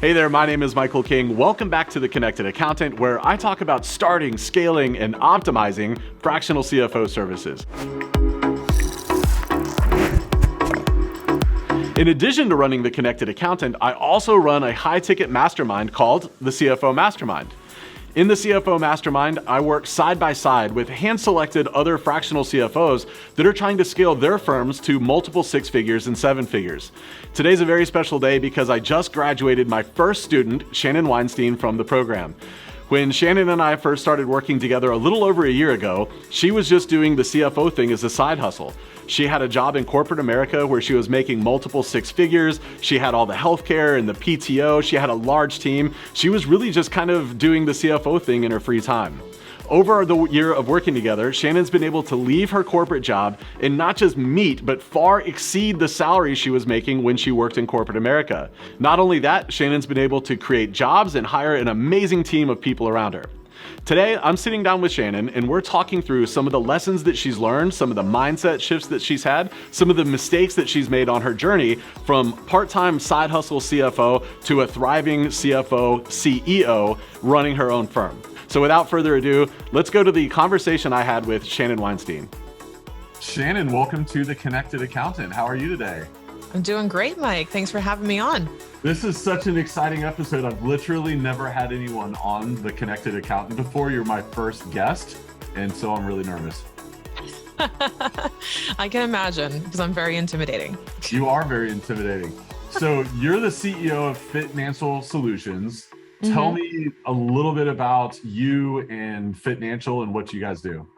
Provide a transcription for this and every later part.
Hey there, my name is Michael King. Welcome back to The Connected Accountant, where I talk about starting, scaling, and optimizing fractional CFO services. In addition to running The Connected Accountant, I also run a high-ticket mastermind called the CFO Mastermind. In the CFO Mastermind, I work side by side with hand-selected other fractional CFOs that are trying to scale their firms to multiple six figures and seven figures. Today's a very special day because I just graduated my first student, Shannon Weinstein, from the program. When Shannon and I first started working together a little over a year ago, she was just doing the CFO thing as a side hustle. She had a job in corporate America where she was making multiple six figures. She had all the healthcare and the PTO. She had a large team. She was really just kind of doing the CFO thing in her free time. Over the year of working together, Shannon's been able to leave her corporate job and not just meet, but far exceed the salary she was making when she worked in corporate America. Not only that, Shannon's been able to create jobs and hire an amazing team of people around her. Today, I'm sitting down with Shannon and we're talking through some of the lessons that she's learned, some of the mindset shifts that she's had, some of the mistakes that she's made on her journey from part-time side hustle CFO to a thriving CFO CEO running her own firm. So without further ado, let's go to the conversation I had with Shannon Weinstein. Shannon, welcome to The Connected Accountant. How are you today? I'm doing great, Mike. Thanks for having me on. This is such an exciting episode. I've literally never had anyone on The Connected Accountant before. You're my first guest, and so I'm really nervous. I can imagine, because I'm very intimidating. You are very intimidating. So you're the CEO of Fractional Solutions. Tell me a little bit about you and Fractional and what you guys do.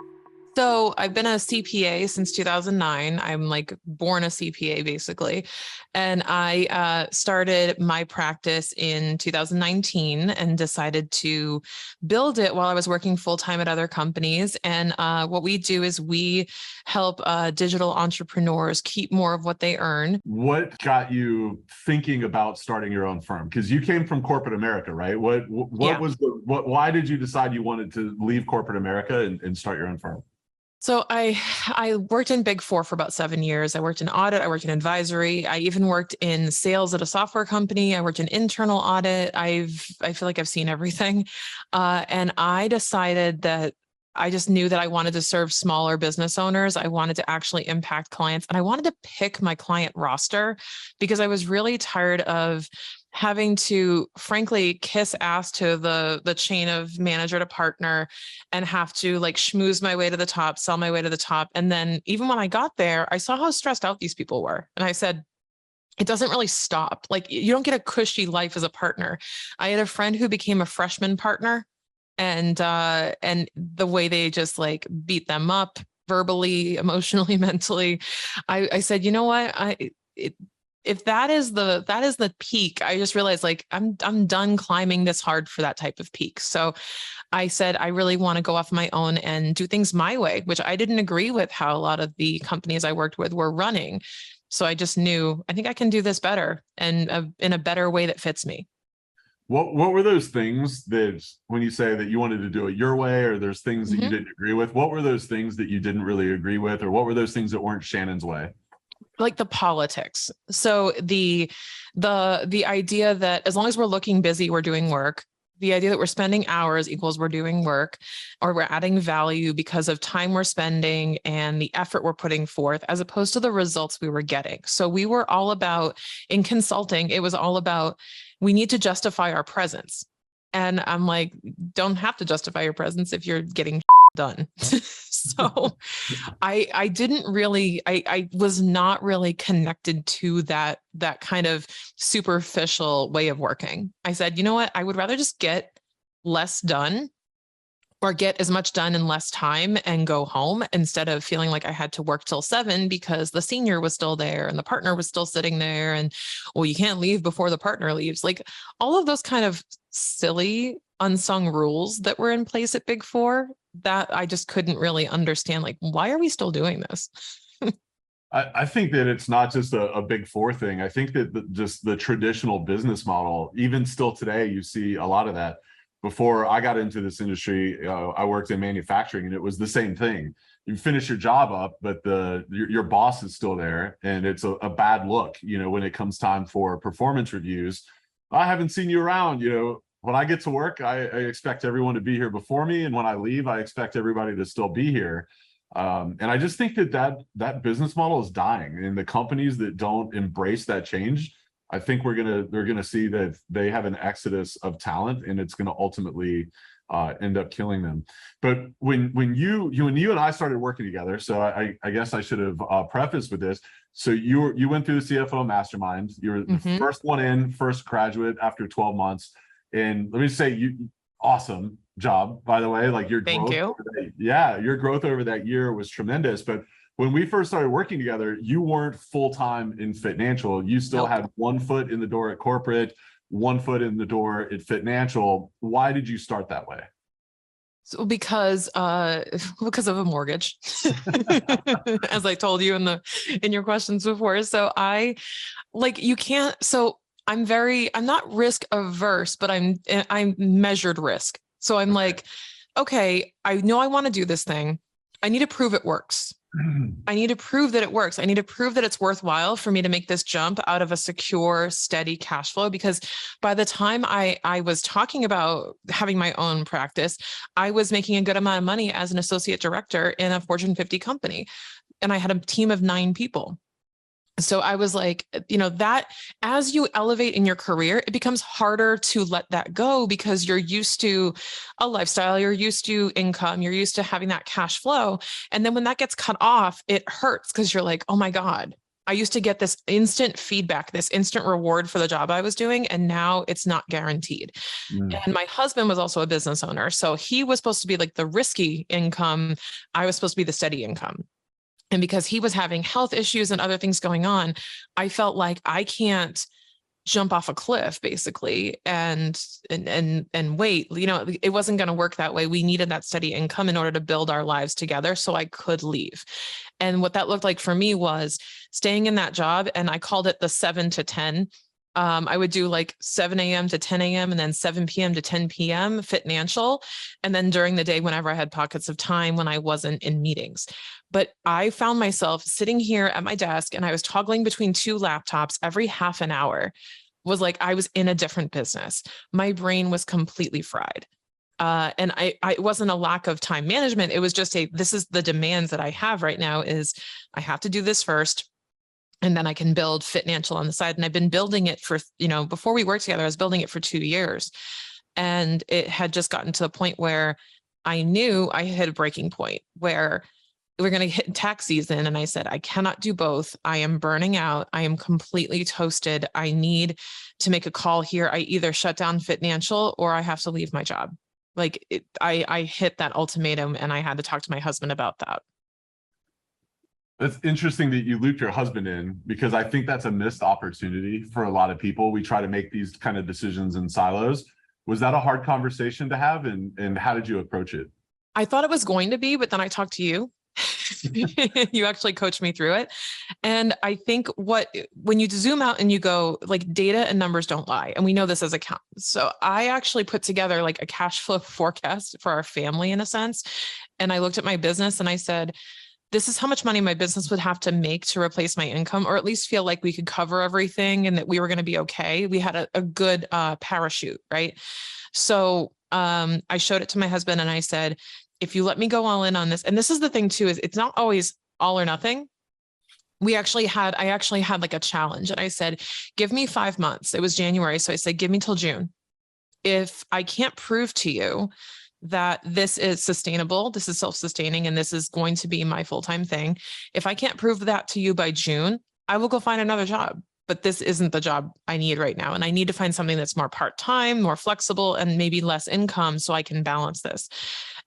So I've been a CPA since 2009. I'm like born a CPA basically. And I started my practice in 2019 and decided to build it while I was working full-time at other companies. And what we do is we help digital entrepreneurs keep more of what they earn. What got you thinking about starting your own firm? Because you came from corporate America, right? Why did you decide you wanted to leave corporate America and start your own firm? So I worked in Big Four for about 7 years. I worked in audit. I worked in advisory. I even worked in sales at a software company. I worked in internal audit. I feel like I've seen everything. And I decided that I just knew that I wanted to serve smaller business owners. I wanted to actually impact clients, and I wanted to pick my client roster because I was really tired of having to, frankly, kiss ass to the chain of manager to partner and have to like schmooze my way to the top, sell my way to the top. And then even when I got there, I saw how stressed out these people were. And I said, it doesn't really stop. Like, you don't get a cushy life as a partner. I had a friend who became a freshman partner, and the way they just like beat them up verbally, emotionally, mentally. I said, you know what? If that is the peak, I just realized like I'm done climbing this hard for that type of peak. So I said, I really want to go off my own and do things my way, which I didn't agree with how a lot of the companies I worked with were running. So I just knew, I think I can do this better and in a better way that fits me. What were those things that, when you say that you wanted to do it your way, or there's things that you didn't agree with, what were those things that you didn't really agree with, or what were those things that weren't Shannon's way? Like the politics. So the idea that as long as we're looking busy, we're doing work. The idea that we're spending hours equals we're doing work, or we're adding value because of time we're spending and the effort we're putting forth, as opposed to the results we were getting. So we were all about, in consulting, it was all about, we need to justify our presence. And I'm like, don't have to justify your presence if you're getting done. So I didn't really, I was not really connected to that kind of superficial way of working. I said, you know what? I would rather just get less done, or get as much done in less time and go home, instead of feeling like I had to work till 7 because the senior was still there and the partner was still sitting there. And, well, you can't leave before the partner leaves. Like all of those kind of silly unsung rules that were in place at Big Four that I just couldn't really understand. Like, why are we still doing this? I think that it's not just a Big Four thing. I think that just the traditional business model, even still today, you see a lot of that. Before I got into this industry, I worked in manufacturing, and it was the same thing. You finish your job up, but your boss is still there, and it's a bad look. You know, when it comes time for performance reviews, I haven't seen you around. When I get to work, I expect everyone to be here before me, and when I leave, I expect everybody to still be here. And I just think that business model is dying, and the companies that don't embrace that change, I think they're gonna see that they have an exodus of talent, and it's gonna ultimately end up killing them. But when you and I started working together, so I guess I should have prefaced with this. So you went through the CFO mastermind. You were the first one in, first graduate after 12 months. And let me say, awesome job, by the way. Like your Thank growth, you. your growth over that year was tremendous. But when we first started working together, you weren't full-time in Financial. You still Nope. had one foot in the door at corporate, one foot in the door at Financial. Why did you start that way? So because of a mortgage, as I told you in your questions before. So you can't. So I'm not risk averse, but I'm measured risk. So I'm like, okay, I know I want to do this thing. I need to prove it works. I need to prove that it works. I need to prove that it's worthwhile for me to make this jump out of a secure, steady cash flow. Because by the time I was talking about having my own practice, I was making a good amount of money as an associate director in a Fortune 50 company. And I had a team of 9 people. So I was like, that as you elevate in your career, it becomes harder to let that go because you're used to a lifestyle, you're used to income, you're used to having that cash flow. And then when that gets cut off, it hurts because you're like, oh my God, I used to get this instant feedback, this instant reward for the job I was doing, and now it's not guaranteed. And my husband was also a business owner. So he was supposed to be like the risky income. I was supposed to be the steady income. And because he was having health issues and other things going on, I felt like I can't jump off a cliff basically and wait. It wasn't going to work that way. We needed that steady income in order to build our lives together so I could leave. And what that looked like for me was staying in that job, and I called it the 7 to 10. I would do like 7 a.m. to 10 a.m. and then 7 p.m. to 10 p.m. Financial. And then during the day, whenever I had pockets of time when I wasn't in meetings. But I found myself sitting here at my desk and I was toggling between 2 laptops every half an hour. Was like I was in a different business. My brain was completely fried. And it wasn't a lack of time management. It was just this is the demands that I have right now is I have to do this first. And then I can build Financial on the side. And I've been building it for, before we worked together, I was building it for 2 years. And it had just gotten to the point where I knew I hit a breaking point where we're going to hit tax season. And I said, I cannot do both. I am burning out. I am completely toasted. I need to make a call here. I either shut down Financial or I have to leave my job. I hit that ultimatum and I had to talk to my husband about that. It's interesting that you looped your husband in, because I think that's a missed opportunity for a lot of people. We try to make these kind of decisions in silos. Was that a hard conversation to have, and how did you approach it? I thought it was going to be, but then I talked to you. You actually coached me through it. And I think when you zoom out and you go like data and numbers don't lie. And we know this as accountants. So I actually put together like a cash flow forecast for our family in a sense. And I looked at my business and I said, this is how much money my business would have to make to replace my income, or at least feel like we could cover everything and that we were going to be okay. We had a good parachute, right? So I showed it to my husband and I said, if you let me go all in on this, and this is the thing too, is it's not always all or nothing. I actually had like a challenge and I said, give me 5 months. It was January. So I said, give me till June. If I can't prove to you that this is sustainable, this is self-sustaining, and this is going to be my full-time thing. If I can't prove that to you by June, I will go find another job. But this isn't the job I need right now. And I need to find something that's more part-time, more flexible, and maybe less income so I can balance this.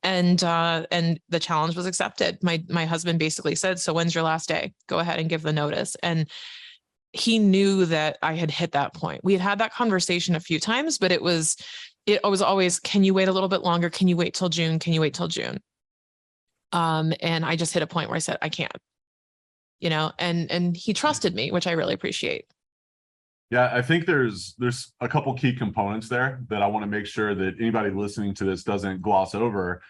And the challenge was accepted. My husband basically said, so when's your last day? Go ahead and give the notice. And he knew that I had hit that point. We had that conversation a few times, but it was always, can you wait a little bit longer? Can you wait till June? Can you wait till June? And I just hit a point where I said, I can't, and he trusted me, which I really appreciate. Yeah, I think there's a couple key components there that I want to make sure that anybody listening to this doesn't gloss over.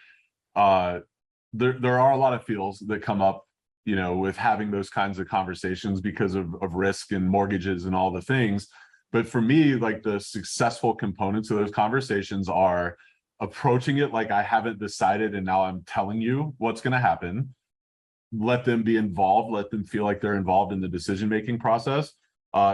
There are a lot of feels that come up, with having those kinds of conversations because of risk and mortgages and all the things. But for me, like the successful components of those conversations are approaching it like I haven't decided and now I'm telling you what's going to happen. Let them be involved, let them feel like they're involved in the decision-making process.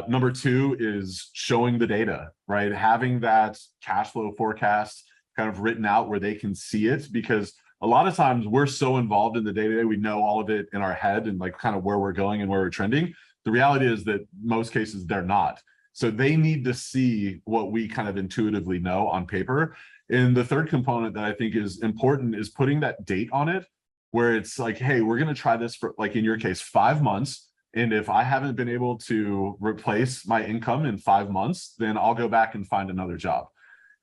Number two is showing the data, right? Having that cash flow forecast kind of written out where they can see it, because a lot of times we're so involved in the day-to-day, we know all of it in our head and like kind of where we're going and where we're trending. The reality is that most cases they're not. So they need to see what we kind of intuitively know on paper. And the third component that I think is important is putting that date on it, where it's like, hey, we're going to try this for, like in your case, 5 months. And if I haven't been able to replace my income in 5 months, then I'll go back and find another job.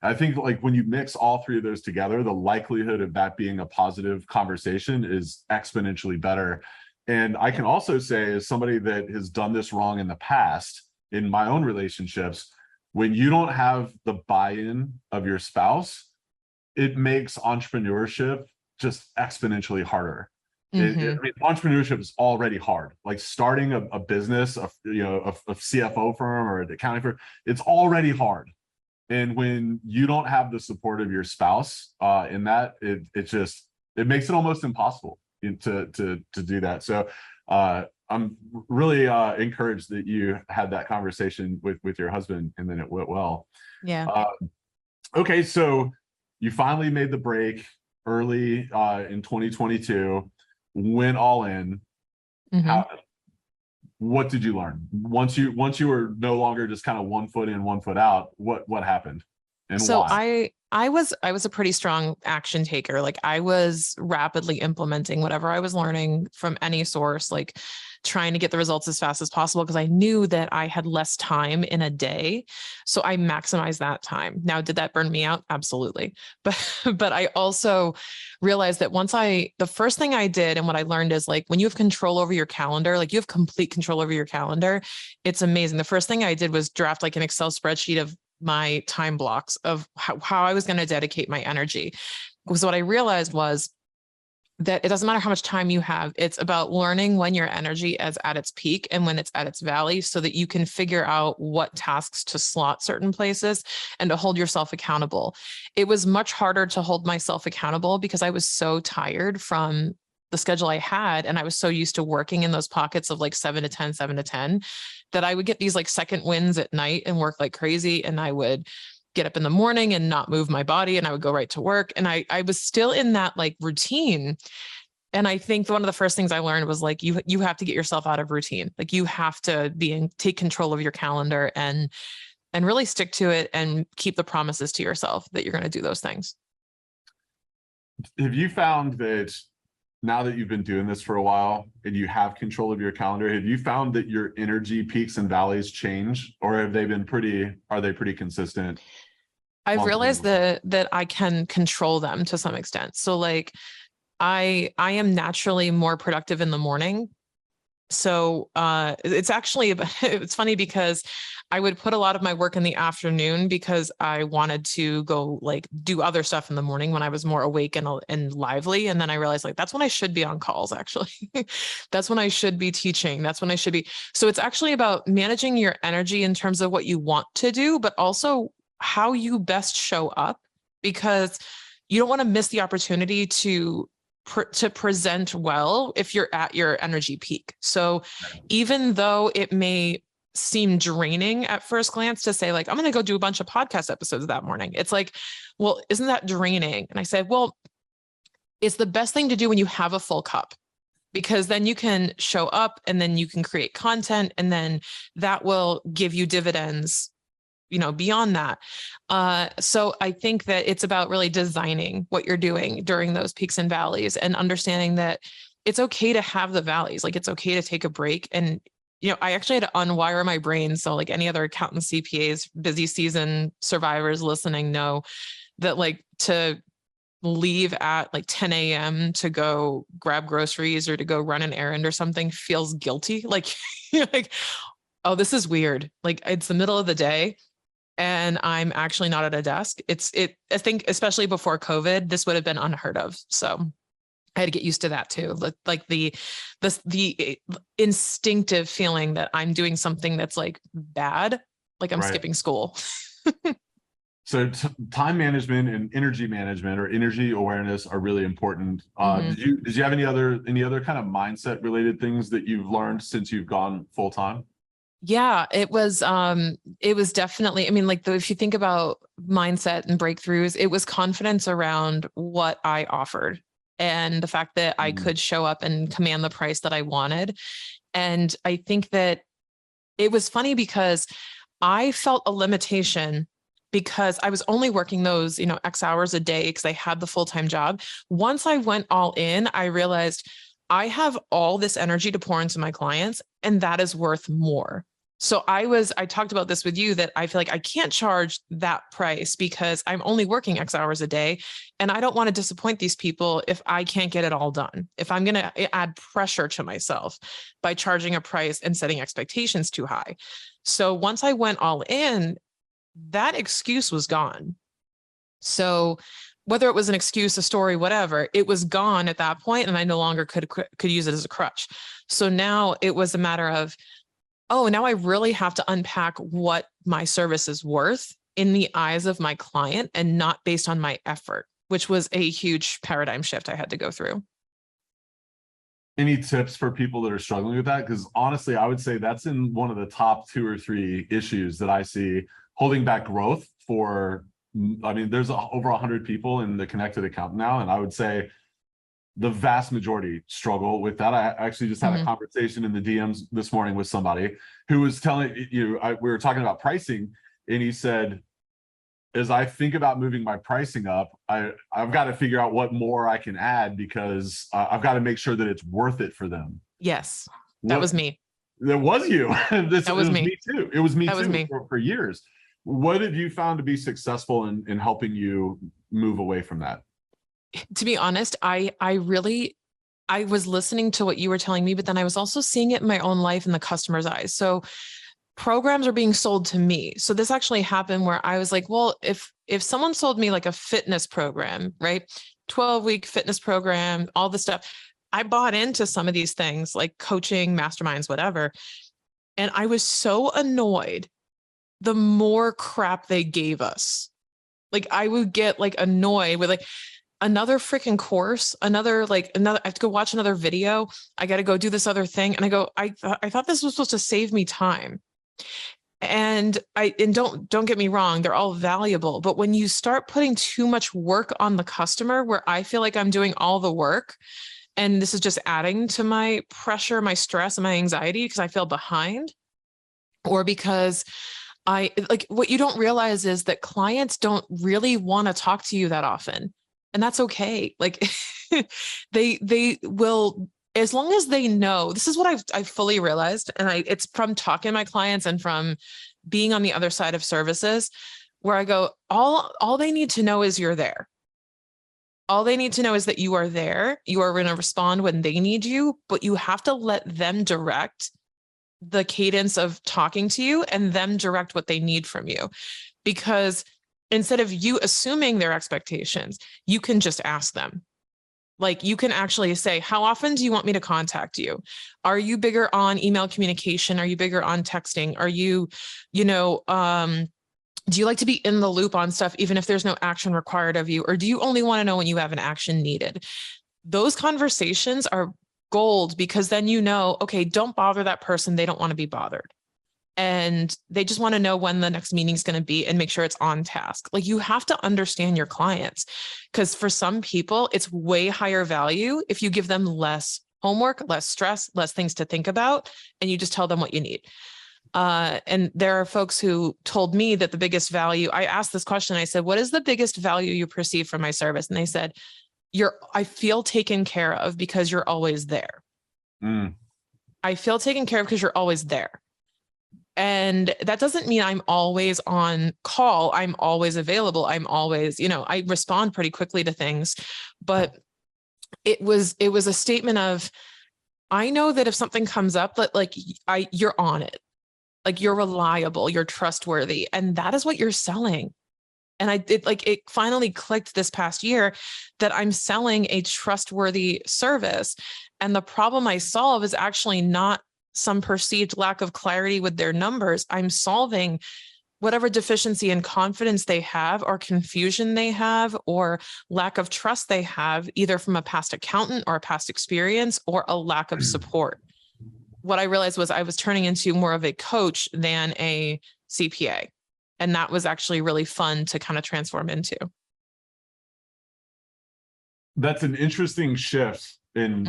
I think like when you mix all three of those together, the likelihood of that being a positive conversation is exponentially better. And I can also say, as somebody that has done this wrong in the past in my own relationships, when you don't have the buy-in of your spouse, it makes entrepreneurship just exponentially harder. I mean, entrepreneurship is already hard. Like starting a business, a CFO firm or an accounting firm, it's already hard. And when you don't have the support of your spouse in that, it makes it almost impossible to do that. So I'm really encouraged that you had that conversation with your husband and then it went well. Yeah. Okay, so you finally made the break early in 2022, went all in. What did you learn once you were no longer just kind of 1 foot in, 1 foot out? What happened and So why? I was a pretty strong action taker. Like I was rapidly implementing whatever I was learning from any source, like trying to get the results as fast as possible because I knew that I had less time in a day. So I maximized that time. Now, did that burn me out? Absolutely. But I also realized that the first thing I did and what I learned is like when you have control over your calendar, like you have complete control over your calendar, it's amazing. The first thing I did was draft like an Excel spreadsheet of my time blocks of how I was going to dedicate my energy. Because what I realized was that it doesn't matter how much time you have. It's about learning when your energy is at its peak and when it's at its valley so that you can figure out what tasks to slot certain places and to hold yourself accountable. It was much harder to hold myself accountable because I was so tired from the schedule I had. And I was so used to working in those pockets of like 7 to 10, 7 to 10, that I would get these like second wins at night and work like crazy. And I would get up in the morning and not move my body and I would go right to work. And I was still in that like routine. And I think one of the first things I learned was like, you have to get yourself out of routine. Like you have to take control of your calendar and really stick to it and keep the promises to yourself that you're going to do those things. Have you found that now that you've been doing this for a while and you have control of your calendar, have you found that your energy peaks and valleys change, or are they pretty consistent? I've realized that I can control them to some extent. So like I am naturally more productive in the morning. So it's actually, it's funny because I would put a lot of my work in the afternoon because I wanted to go like do other stuff in the morning when I was more awake and lively. And then I realized like, that's when I should be on calls, actually. That's when I should be teaching. That's when I should be. So it's actually about managing your energy in terms of what you want to do, but also how you best show up, because you don't want to miss the opportunity to present well if you're at your energy peak. So even though it may seem draining at first glance to say like, I'm going to go do a bunch of podcast episodes that morning, it's like, well, isn't that draining? And I said, well, it's the best thing to do when you have a full cup, because then you can show up and then you can create content and then that will give you dividends beyond that. So I think that it's about really designing what you're doing during those peaks and valleys and understanding that it's okay to have the valleys. Like it's okay to take a break. And, I actually had to unwire my brain. So like any other accountant, CPAs, busy season survivors listening know that like to leave at like 10 a.m. to go grab groceries or to go run an errand or something feels guilty. Like, like, oh, this is weird. Like it's the middle of the day and I'm actually not at a desk. I think especially before COVID, this would have been unheard of. So I had to get used to that too. Like the instinctive feeling that I'm doing something that's like bad like I'm Right. skipping school. So time management and energy management or energy awareness are really important. Mhm. Did you have any other kind of mindset related things that you've learned since you've gone full time? Yeah, it was definitely, I mean, like if you think about mindset and breakthroughs, it was confidence around what I offered and the fact that I Mhm. could show up and command the price that I wanted. And I think that it was funny because I felt a limitation because I was only working those, X hours a day because I had the full-time job. Once I went all in, I realized I have all this energy to pour into my clients, and that is worth more. So I talked about this with you that I feel like I can't charge that price because I'm only working X hours a day. And I don't want to disappoint these people if I can't get it all done. If I'm going to add pressure to myself by charging a price and setting expectations too high. So once I went all in, that excuse was gone. So whether it was an excuse, a story, whatever, it was gone at that point, and I no longer could use it as a crutch. So now it was a matter of, oh, now I really have to unpack what my service is worth in the eyes of my client and not based on my effort, which was a huge paradigm shift I had to go through. Any tips for people that are struggling with that? Because honestly, I would say that's in one of the top 2 or 3 issues that I see holding back growth for. I mean, there's over 100 people in the connected account now, and I would say the vast majority struggle with that. I actually just had a Mhm. conversation in the DMs this morning with somebody who was telling we were talking about pricing, and he said, as I think about moving my pricing up, I've got to figure out what more I can add because I've got to make sure that it's worth it for them. Yes, that What was me. that was you. It That was was me. me too. It was me That was too me. for years. What have you found to be successful in helping you move away from that? To be honest, I was listening to what you were telling me, but then I was also seeing it in my own life in the customer's eyes. So programs are being sold to me. So this actually happened where I was like, well, if someone sold me like a fitness program, right? 12-week fitness program, all the stuff. I bought into some of these things like coaching, masterminds, whatever. And I was so annoyed the more crap they gave us. Like I would get like annoyed with like another freaking course, another, I have to go watch another video. I got to go do this other thing. And I go, I thought this was supposed to save me time. And don't get me wrong, they're all valuable, but when you start putting too much work on the customer where I feel like I'm doing all the work and this is just adding to my pressure, my stress and my anxiety because I feel behind or because I like what you don't realize is that clients don't really want to talk to you that often. And that's okay. Like they will, as long as they know, this is what I've fully realized. And it's from talking to my clients and from being on the other side of services where I go, all they need to know is you're there. All they need to know is that you are there. You are going to respond when they need you, but you have to let them direct the cadence of talking to you and them direct what they need from you. Because instead of you assuming their expectations, you can just ask them. Like you can actually say, how often do you want me to contact you? Are you bigger on email communication? Are you bigger on texting? Are you, do you like to be in the loop on stuff, even if there's no action required of you? Or do you only want to know when you have an action needed? Those conversations are gold because then okay, don't bother that person. They don't want to be bothered. And they just want to know when the next meeting is going to be and make sure it's on task. Like you have to understand your clients because for some people, it's way higher value if you give them less homework, less stress, less things to think about, and you just tell them what you need. And there are folks who told me that the biggest value, I asked this question, I said, what is the biggest value you perceive from my service? And they said, I feel taken care of because you're always there. Mm. I feel taken care of because you're always there. And that doesn't mean I'm always on call. I'm always available. I'm always, I respond pretty quickly to things, but it was a statement of, I know that if something comes up that you're on it, like you're reliable, you're trustworthy. And that is what you're selling. And it finally clicked this past year that I'm selling a trustworthy service. And the problem I solve is actually not some perceived lack of clarity with their numbers. I'm solving whatever deficiency in confidence they have or confusion they have or lack of trust they have, either from a past accountant or a past experience or a lack of support. What I realized was I was turning into more of a coach than a CPA. And that was actually really fun to kind of transform into. That's an interesting shift in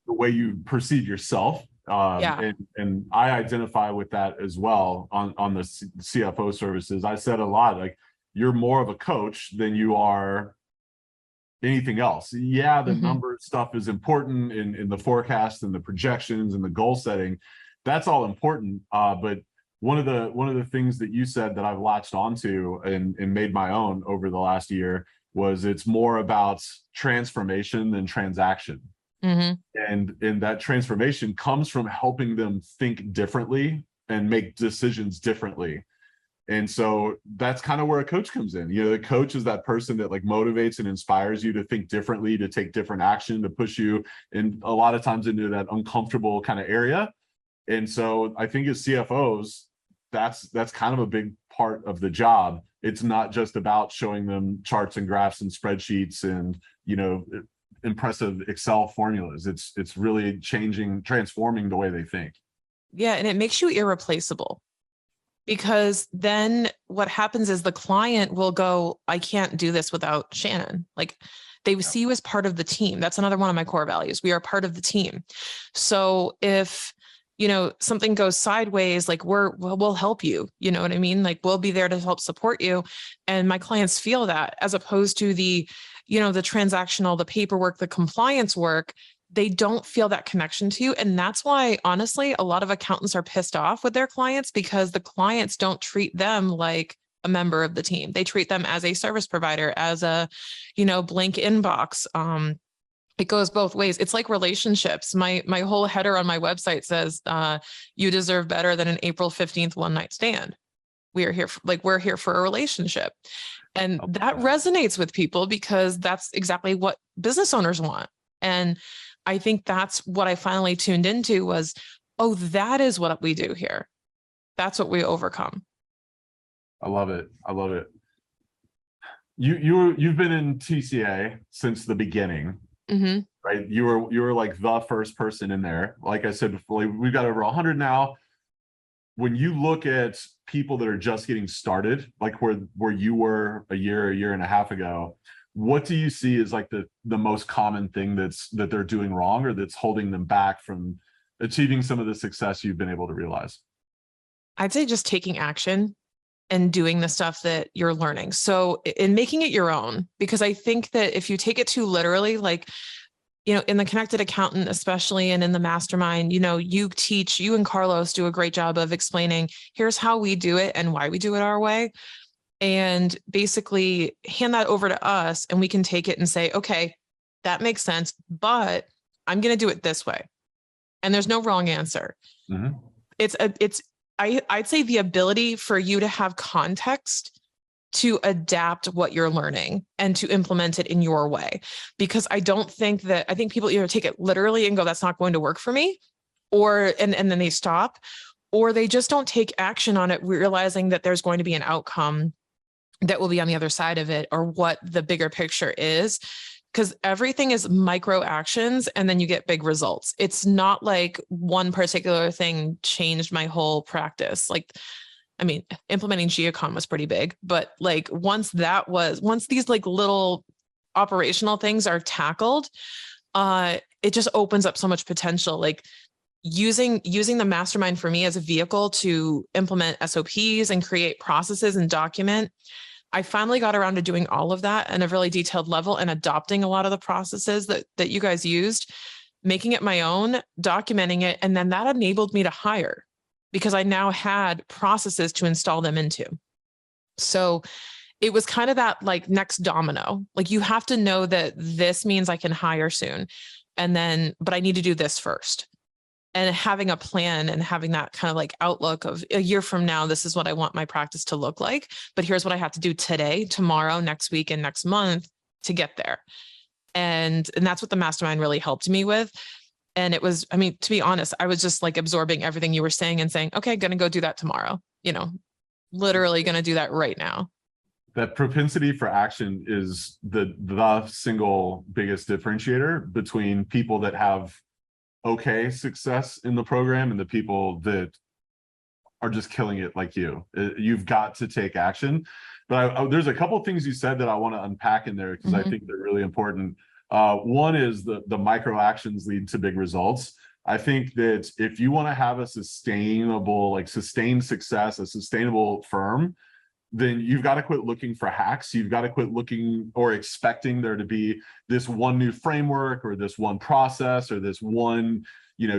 the way you perceive yourself. And I identify with that as well on the CFO services. I said a lot, like, you're more of a coach than you are anything else. Yeah, the number stuff is important in the forecast and the projections and the goal setting. That's all important. But one of the things that you said that I've latched onto and made my own over the last year was it's more about transformation than transaction. And that transformation comes from helping them think differently and make decisions differently. And so that's kind of where a coach comes in. The coach is that person that like motivates and inspires you to think differently, to take different action, to push you in a lot of times into that uncomfortable kind of area. And so I think as CFOs, that's kind of a big part of the job. It's not just about showing them charts and graphs and spreadsheets and, impressive Excel formulas. It's really transforming the way they think. Yeah. And it makes you irreplaceable, because then what happens is the client will go, I can't do this without Shannon. Like, they see you as part of the team. That's another one of my core values. We are part of the team. So if, something goes sideways, like we'll help you, you know what I mean? Like, we'll be there to help support you. And my clients feel that, as opposed to the transactional, the paperwork, the compliance work, they don't feel that connection to you. And that's why, honestly, a lot of accountants are pissed off with their clients, because the clients don't treat them like a member of the team. They treat them as a service provider, as a, blank inbox. It goes both ways. It's like relationships. My whole header on my website says, you deserve better than an April 15th one night stand. We're here for a relationship. And that resonates with people, because that's exactly what business owners want. And I think that's what I finally tuned into was, oh, that is what we do here. That's what we overcome. I love it. I love it. You've been in TCA since the beginning, right? You were like the first person in there. Like I said before, we've got over 100 now. When you look at people that are just getting started, like where you were a year and a half ago, what do you see as like the most common thing that they're doing wrong, or that's holding them back from achieving some of the success you've been able to realize? I'd say just taking action and doing the stuff that you're learning. So in making it your own, because I think that if you take it too literally, like, in the Connected Accountant, especially, and in the mastermind, you and Carlos do a great job of explaining, here's how we do it and why we do it our way. And basically hand that over to us, and we can take it and say, okay, that makes sense, but I'm going to do it this way. And there's no wrong answer. I'd say the ability for you to have context to adapt what you're learning and to implement it in your way. Because I think people either take it literally and go, that's not going to work for me, and then they stop, or they just don't take action on it, realizing that there's going to be an outcome that will be on the other side of it, or what the bigger picture is. Because everything is micro actions, and then you get big results. It's not like one particular thing changed my whole practice. Implementing Geocom was pretty big, but like once these like little operational things are tackled, it just opens up so much potential. Like using the mastermind for me as a vehicle to implement SOPs and create processes and document. I finally got around to doing all of that in a really detailed level and adopting a lot of the processes that you guys used, making it my own, documenting it. And then that enabled me to hire, because I now had processes to install them into. So it was kind of that like next domino. Like, you have to know that this means I can hire soon. But I need to do this first. And having a plan and having that kind of like outlook of a year from now, this is what I want my practice to look like. But here's what I have to do today, tomorrow, next week, and next month to get there. And that's what the mastermind really helped me with. And it was, to be honest, I was just like absorbing everything you were saying and saying, okay, going to go do that tomorrow. literally going to do that right now. That propensity for action is the single biggest differentiator between people that have okay success in the program and the people that are just killing it like you. You've got to take action. But there's a couple of things you said that I want to unpack in there because I think they're really important. One is the micro actions lead to big results. I think that if you want to have a sustainable, like sustained success, a sustainable firm, then you've got to quit looking for hacks. You've got to quit looking or expecting there to be this one new framework or this one process or this one,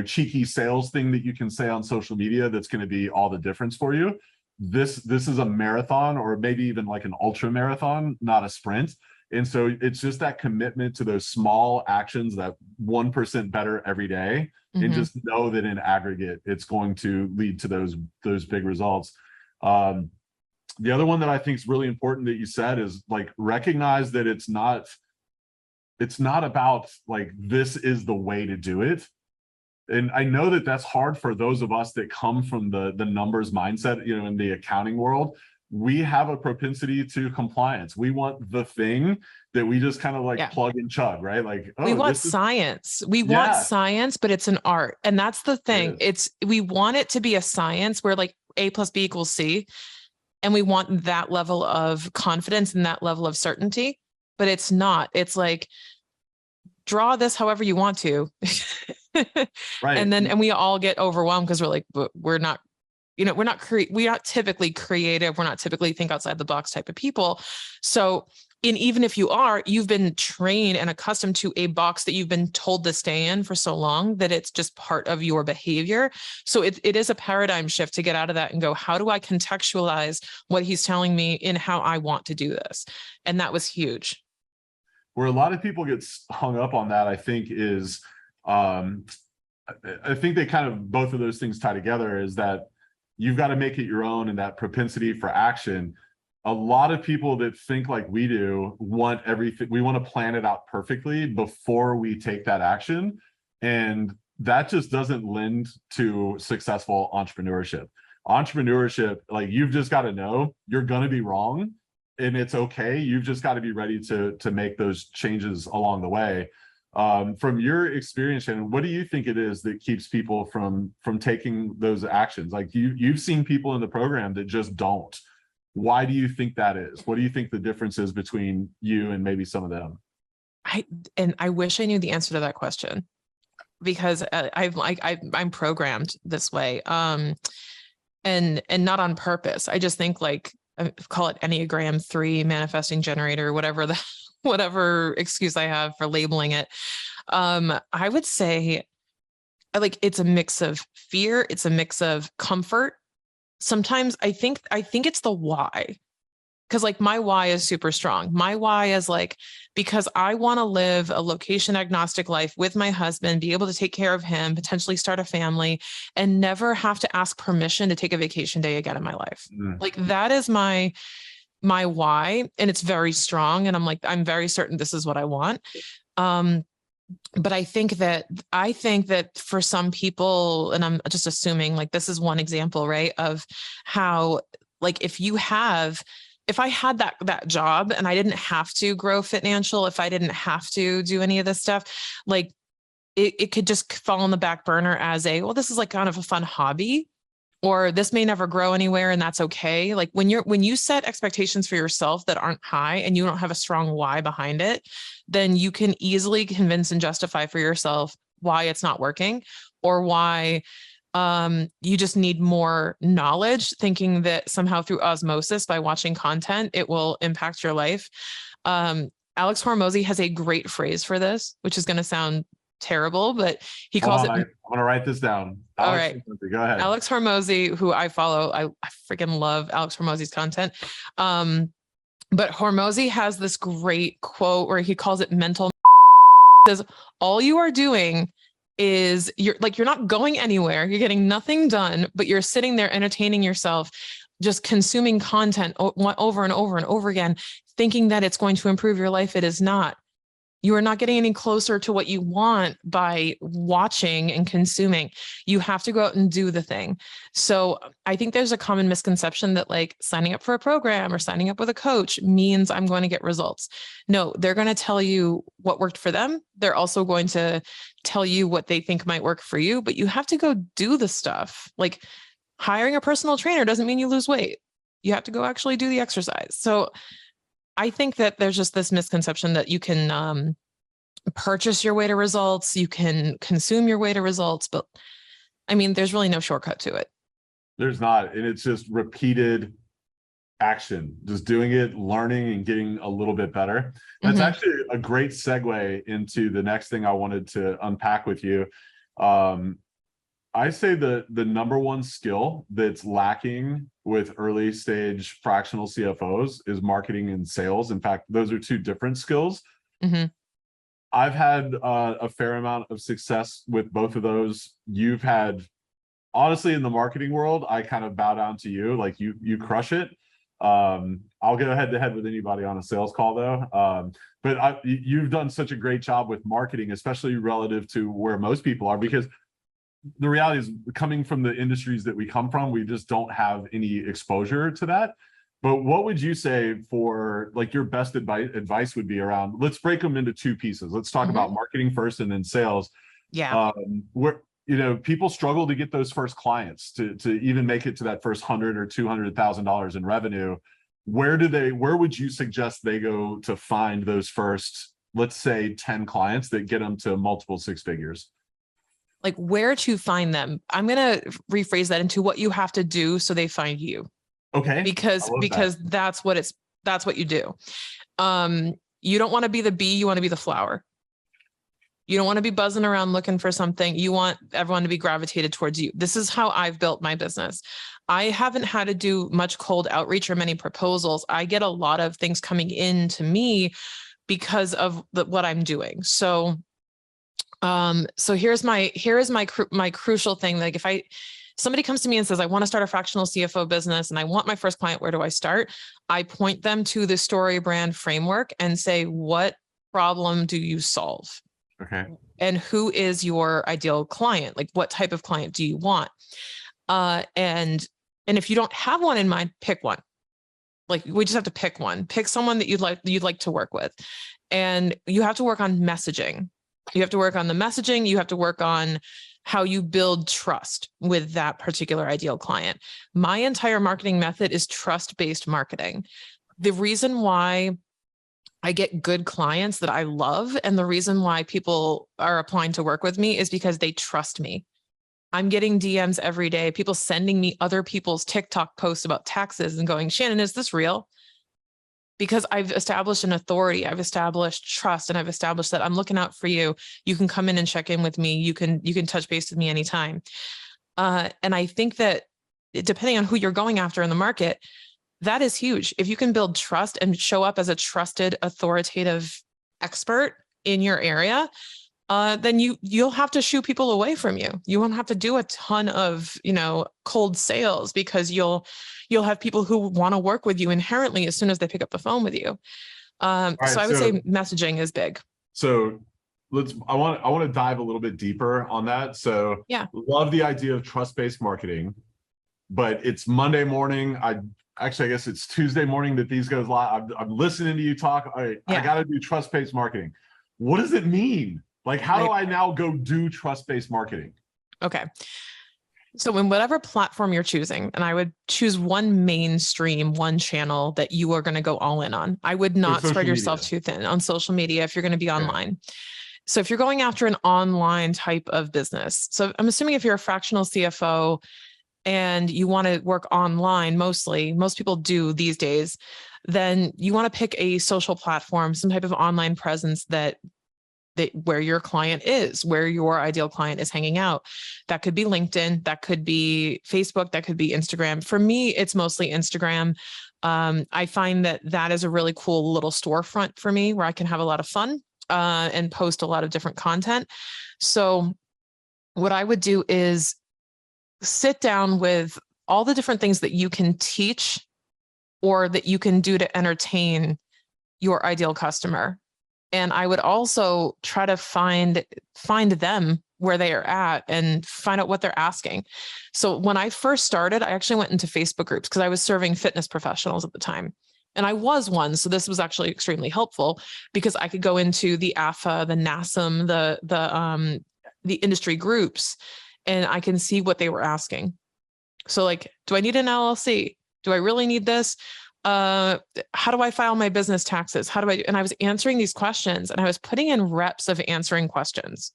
cheeky sales thing that you can say on social media that's going to be all the difference for you. This is a marathon, or maybe even like an ultra marathon, not a sprint. And so it's just that commitment to those small actions, that 1% better every day, and just know that in aggregate, it's going to lead to those big results. The other one that I think is really important that you said is like, recognize that it's not about like, this is the way to do it. And I know that that's hard for those of us that come from the numbers mindset, in the accounting world. We have a propensity to compliance. We want the thing that we just kind of like plug and chug, right? Like, we want science. We want science, but it's an art. And that's the thing. We want it to be a science where like A plus B equals C. And we want that level of confidence and that level of certainty, but it's not. It's like, draw this however you want to. Right. And we all get overwhelmed because we're like, we're not typically creative. We're not typically think outside the box type of people. So even if you are, you've been trained and accustomed to a box that you've been told to stay in for so long that it's just part of your behavior. So it is a paradigm shift to get out of that and go, how do I contextualize what he's telling me in how I want to do this? And that was huge. Where a lot of people get hung up on that, I think, is I think they kind of, both of those things tie together, is that you've got to make it your own, and that propensity for action. A lot of people that think like we do want everything, we want to plan it out perfectly before we take that action. And that just doesn't lend to successful entrepreneurship. Entrepreneurship, like, you've just got to know you're going to be wrong, and it's okay. You've just got to be ready to make those changes along the way. From your experience, Shannon, what do you think it is that keeps people from taking those actions? Like, you've seen people in the program that just don't. Why do you think that is? What do you think the difference is between you and maybe some of them? I wish I knew the answer to that question, because I'm programmed this way, and not on purpose. I just think, like, I call it Enneagram 3 manifesting generator, whatever excuse I have for labeling it. I would say, like, it's a mix of fear. It's a mix of comfort. Sometimes I think it's the why, because like my why is super strong. My why is like, because I want to live a location agnostic life with my husband, be able to take care of him, potentially start a family, and never have to ask permission to take a vacation day again in my life. Like, that is my why, and it's very strong. And I'm very certain this is what I want. But I think that for some people, and I'm just assuming, like, this is one example, right, of how, like, if I had that job and I didn't have to grow financial, if I didn't have to do any of this stuff, like, it could just fall on the back burner as this is like kind of a fun hobby, or this may never grow anywhere, and that's okay. Like, when you set expectations for yourself that aren't high and you don't have a strong why behind it, then you can easily convince and justify for yourself why it's not working, or why you just need more knowledge, thinking that somehow through osmosis, by watching content, it will impact your life. Alex Hormozy has a great phrase for this, which is going to sound terrible, but he calls it. I'm going to write this down. All right. Go ahead. Alex Hormozy, who I follow, I freaking love Alex Hormozy's content. But Hormozy has this great quote where he calls it mental. Says, all you are doing is you're not going anywhere. You're getting nothing done, but you're sitting there entertaining yourself, just consuming content over and over and over again, thinking that it's going to improve your life. It is not. You are not getting any closer to what you want by watching and consuming. You have to go out and do the thing. So I think there's a common misconception that like signing up for a program or signing up with a coach means I'm going to get results. No, they're going to tell you what worked for them. They're also going to tell you what they think might work for you, but you have to go do the stuff. Like hiring a personal trainer doesn't mean you lose weight. You have to go actually do the exercise. So I think that there's just this misconception that you can purchase your way to results, you can consume your way to results, but I mean, there's really no shortcut to it. There's not, and it's just repeated action, just doing it, learning, and getting a little bit better. That's actually a great segue into the next thing I wanted to unpack with you. I say the number one skill that's lacking with early stage fractional CFOs is marketing and sales. In fact, those are two different skills. I've had a fair amount of success with both of those. You've had, honestly, in the marketing world, I kind of bow down to you. Like you crush it. I'll go head to head with anybody on a sales call though. But you've done such a great job with marketing, especially relative to where most people are, because the reality is, coming from the industries that we come from, we just don't have any exposure to that. But what would you say for like your best advice would be around, let's break them into two pieces. Let's talk about marketing first and then sales. Yeah. Where, you know, people struggle to get those first clients to even make it to that first $100,000 or $200,000 in revenue. Where would you suggest they go to find those first, let's say 10 clients that get them to multiple six figures? Like where to find them. I'm going to rephrase that into what you have to do so they find you. Okay. Because that's what you do. You don't want to be the bee, you want to be the flower. You don't want to be buzzing around looking for something. You want everyone to be gravitated towards you. This is how I've built my business. I haven't had to do much cold outreach or many proposals. I get a lot of things coming in to me because of what I'm doing. So here is my crucial thing. Like if somebody comes to me and says, I want to start a fractional CFO business and I want my first client, where do I start? I point them to the story brand framework and say, what problem do you solve? Okay. And who is your ideal client? Like what type of client do you want? And if you don't have one in mind, pick one. Like we just have to pick one. Pick someone that you'd like to work with. And you have to work on messaging. You have to work on the messaging. You have to work on how you build trust with that particular ideal client. My entire marketing method is trust-based marketing. The reason why I get good clients that I love and the reason why people are applying to work with me is because they trust me. I'm getting DMs every day, people sending me other people's TikTok posts about taxes and going, Shannon, is this real? Because I've established an authority, I've established trust, and I've established that I'm looking out for you. You can come in and check in with me. You can touch base with me anytime. And I think that depending on who you're going after in the market, that is huge. If you can build trust and show up as a trusted, authoritative expert in your area, then you'll have to shoo people away from you. You won't have to do a ton of, cold sales because you'll have people who want to work with you inherently as soon as they pick up the phone with you. So I would say messaging is big. So I want to dive a little bit deeper on that. So yeah, love the idea of trust-based marketing, but it's Monday morning. I guess it's Tuesday morning that these goes live. I'm listening to you talk. I got to do trust-based marketing. What does it mean? Like, how do I now go do trust-based marketing? Okay. So in whatever platform you're choosing, and I would choose one mainstream, one channel that you are going to go all in on. I would not spread yourself too thin on social media if you're going to be online. So if you're going after an online type of business, so I'm assuming if you're a fractional CFO and you want to work online, most people do these days, then you want to pick a social platform, some type of online presence that where your client is, where your ideal client is hanging out. That could be LinkedIn, that could be Facebook, that could be Instagram. For me, it's mostly Instagram. I find that is a really cool little storefront for me where I can have a lot of fun and post a lot of different content. So what I would do is sit down with all the different things that you can teach or that you can do to entertain your ideal customer. And I would also try to find them where they are at and find out what they're asking. So when I first started, I actually went into Facebook groups because I was serving fitness professionals at the time. And I was one. So this was actually extremely helpful because I could go into the AFA, the NASM, the industry groups, and I can see what they were asking. So like, do I need an LLC? Do I really need this? How do I file my business taxes? How do I do? And I was answering these questions and I was putting in reps of answering questions.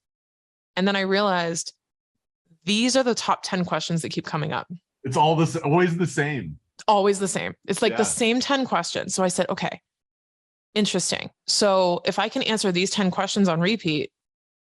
And then I realized these are the top 10 questions that keep coming up. It's all this, always the same. Always the same. It's like the same 10 questions. So I said, okay, interesting. So if I can answer these 10 questions on repeat,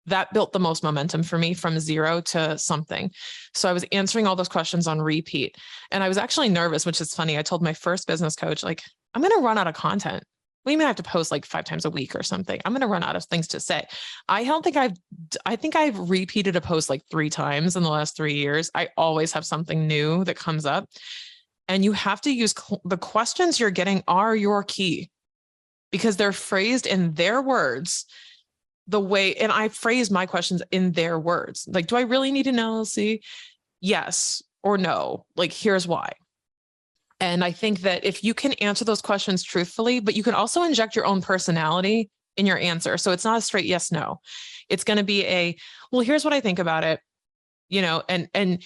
that built the most momentum for me from 0 to something. So I was answering all those questions on repeat. And I was actually nervous, which is funny. I told my first business coach, like, I'm going to run out of content. We may have to post like 5 times a week or something. I'm going to run out of things to say. I think I've repeated a post like 3 times in the last 3 years. I always have something new that comes up. And you have to use the questions you're getting are your key because they're phrased in their words the way, and I phrase my questions in their words. Like, do I really need an LLC? Yes or no. Like, here's why. And I think that if you can answer those questions truthfully, but you can also inject your own personality in your answer. So it's not a straight yes, no. It's going to be well, here's what I think about it, and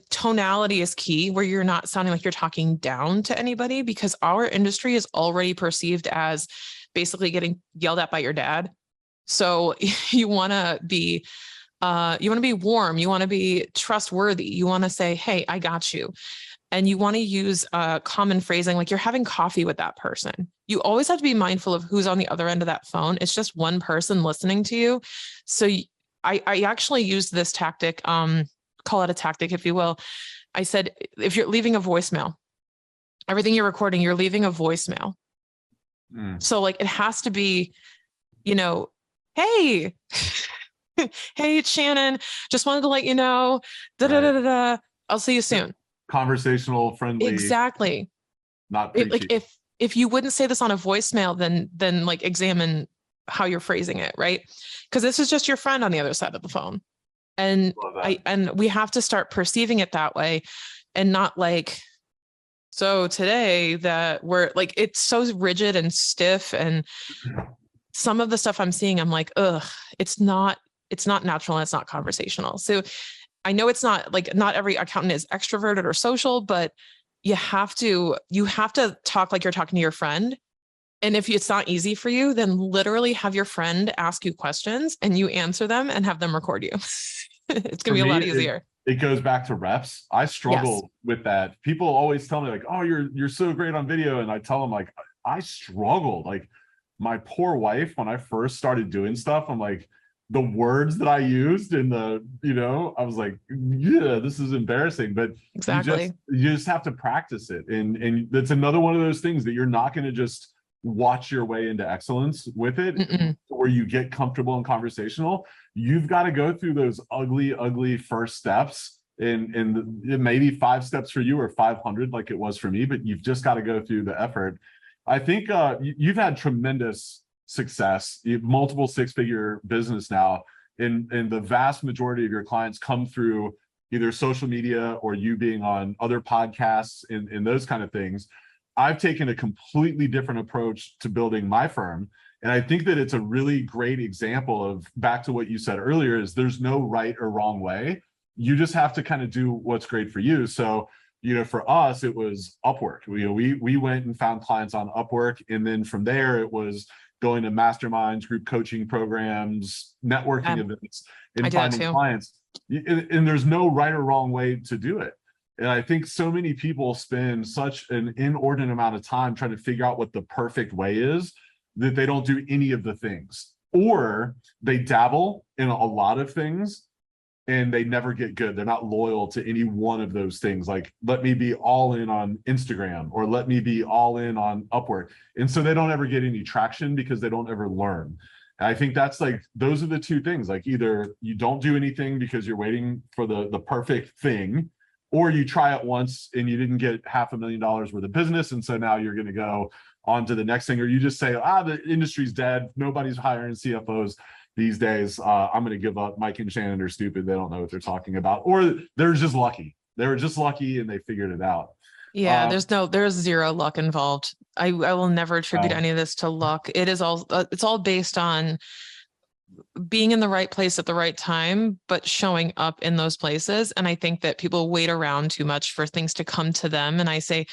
tonality is key where you're not sounding like you're talking down to anybody because our industry is already perceived as basically getting yelled at by your dad. So you want to be warm. You want to be trustworthy. You want to say, hey, I got you. And you want to use common phrasing like you're having coffee with that person. You always have to be mindful of who's on the other end of that phone. It's just one person listening to you. So I actually used this tactic, call it a tactic, if you will. I said, if you're leaving a voicemail, everything you're recording, you're leaving a voicemail. So like it has to be, hey, hey, it's Shannon. Just wanted to let you know, I'll see you soon. Conversational, friendly. Exactly. Not preachy. Like if you wouldn't say this on a voicemail, then like examine how you're phrasing it, right? Because this is just your friend on the other side of the phone. And we have to start perceiving it that way and not like, so today that we're like, it's so rigid and stiff. And some of the stuff I'm seeing, I'm like, ugh, it's not natural and it's not conversational. So I know it's not like, not every accountant is extroverted or social, but you have to talk like you're talking to your friend. And if it's not easy for you, then literally have your friend ask you questions and you answer them and have them record you. It's going to be a lot easier. It goes back to reps. I struggle with that. People always tell me like, oh, you're so great on video. And I tell them like, I struggled. Like my poor wife, when I first started doing stuff, I'm like, the words that I used in I was like, yeah, this is embarrassing, but exactly. You just have to practice it. And that's another one of those things that you're not going to just watch your way into excellence with it, where you get comfortable and conversational. You've got to go through those ugly first steps, and it may be 5 steps for you or 500 like it was for me, but you've just got to go through the effort. I think you've had tremendous success, multiple 6-figure business now, and the vast majority of your clients come through either social media or you being on other podcasts and those kind of things. I've taken a completely different approach to building my firm. And I think that it's a really great example of, back to what you said earlier, is there's no right or wrong way. You just have to kind of do what's great for you. So, for us, it was Upwork. We went and found clients on Upwork. And then from there, it was going to masterminds, group coaching programs, networking events, and finding clients. And there's no right or wrong way to do it. And I think so many people spend such an inordinate amount of time trying to figure out what the perfect way is that they don't do any of the things, or they dabble in a lot of things and they never get good. They're not loyal to any one of those things. Like, let me be all in on Instagram, or let me be all in on Upwork. And so they don't ever get any traction because they don't ever learn. And I think that's like, those are the two things. Like, either you don't do anything because you're waiting for the perfect thing, or you try it once and you didn't get $500,000 worth of business, and so now you're going to go on to the next thing, or you just say, the industry's dead, nobody's hiring CFOs these days, I'm going to give up. Mike and Shannon are stupid, they don't know what they're talking about, or they're just lucky. They were just lucky and they figured it out. Yeah, there's zero luck involved. I will never attribute any of this to luck. It is all it's all based on being in the right place at the right time, but showing up in those places. And I think that people wait around too much for things to come to them. And I say,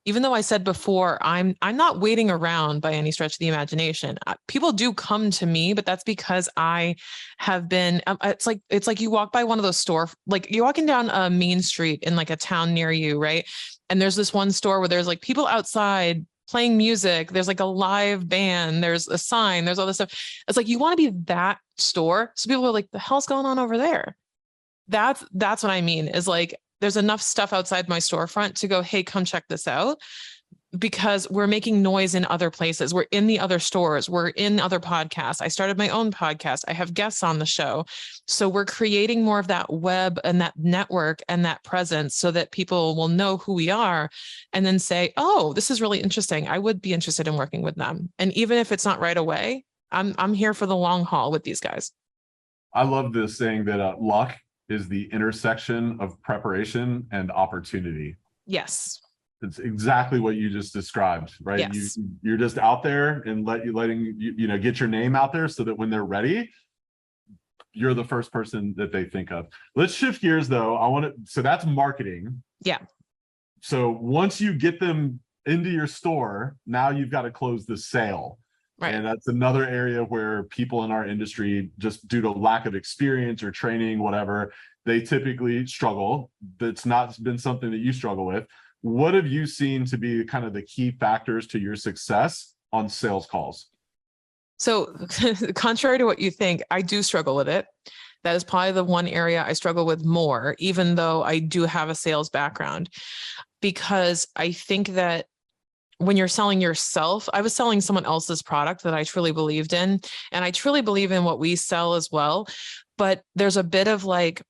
even though I said before, I'm not waiting around by any stretch of the imagination. People do come to me, but that's because I have been. It's like you walk by one of those stores, like you're walking down a main street in like a town near you, right? And there's this one store where there's like people outside playing music. There's like a live band. There's a sign. There's all this stuff. It's like you want to be that store, so people are like, "The hell's going on over there?" That's what I mean. Is like, there's enough stuff outside my storefront to go, hey, come check this out, because we're making noise in other places. We're in the other stores. We're in other podcasts. I started my own podcast. I have guests on the show. So we're creating more of that web and that network and that presence so that people will know who we are and then say, oh, this is really interesting. I would be interested in working with them. And even if it's not right away, I'm here for the long haul with these guys. I love this saying that luck is the intersection of preparation and opportunity. Yes. It's exactly what you just described, right? Yes. You're just out there and letting you get your name out there so that when they're ready, you're the first person that they think of. Let's shift gears though. So that's marketing. Yeah. So once you get them into your store, now you've got to close the sale. Right. And that's another area where people in our industry, just due to lack of experience or training, whatever, they typically struggle. That's not been something that you struggle with. What have you seen to be kind of the key factors to your success on sales calls? So contrary to what you think, I do struggle with it. That is probably the one area I struggle with more, even though I do have a sales background, because I think that when you're selling yourself, I was selling someone else's product that I truly believed in, and I truly believe in what we sell as well. But there's a bit of like